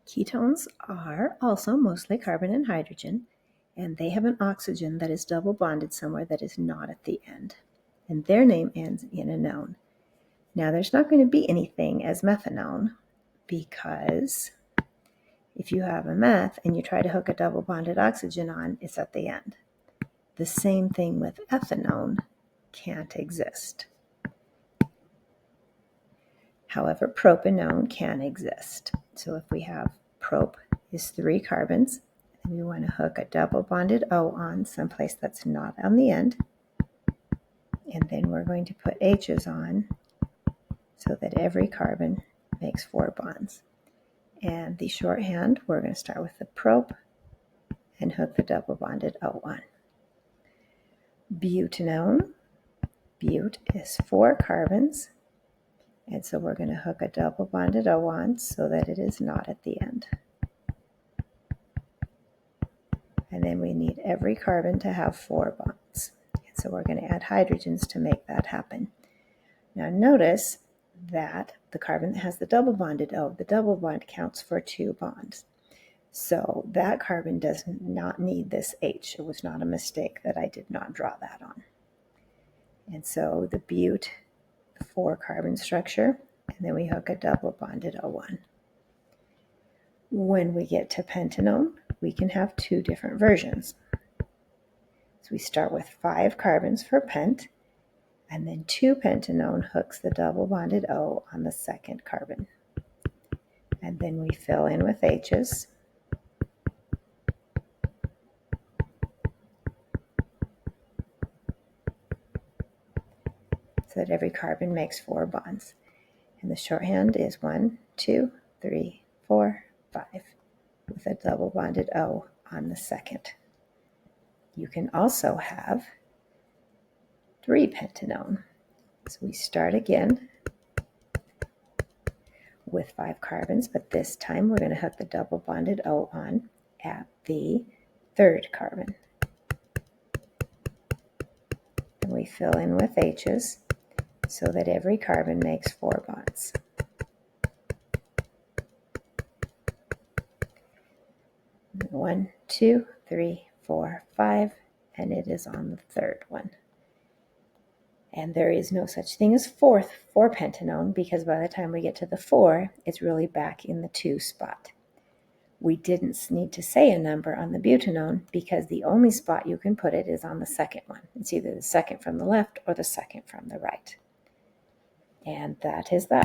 Ketones are also mostly carbon and hydrogen, and they have an oxygen that is double bonded somewhere that is not at the end, and their name ends in a none. Now, there's not going to be anything as methanone because if you have a meth and you try to hook a double bonded oxygen on, it's at the end. The same thing with ethanone can't exist. However, propanone can exist. So if we have prop is 3 carbons, and we want to hook a double bonded O on someplace that's not on the end, and then we're going to put H's on so that every carbon makes 4 bonds. And the shorthand, we're going to start with the prop and hook the double bonded O on. Butanone, but is 4 carbons, and so we're going to hook a double bonded O on so that it is not at the end. And then we need every carbon to have 4 bonds. And so we're going to add hydrogens to make that happen. Now notice that the carbon that has the double bonded O, the double bond counts for 2 bonds. So that carbon does not need this H. It was not a mistake that I did not draw that on. And so the but, the 4 carbon structure, and then we hook a double bonded O on. When we get to pentanone, we can have 2 different versions. So we start with 5 carbons for pent, and then 2 pentanone hooks the double bonded O on the second carbon. And then we fill in with H's. So that every carbon makes 4 bonds. And the shorthand is 1, 2, 3, 4, 5, with a double bonded O on the second. You can also have 3 pentanone. So we start again with 5 carbons, but this time we're going to hook the double bonded O on at the third carbon. And we fill in with H's so that every carbon makes 4 bonds. One, 2, 3, 4, 5, and it is on the third one. And there is no such thing as fourth for pentanone because by the time we get to the 4, it's really back in the 2 spot. We didn't need to say a number on the butanone because the only spot you can put it is on the second one. It's either the second from the left or the second from the right. And that is that.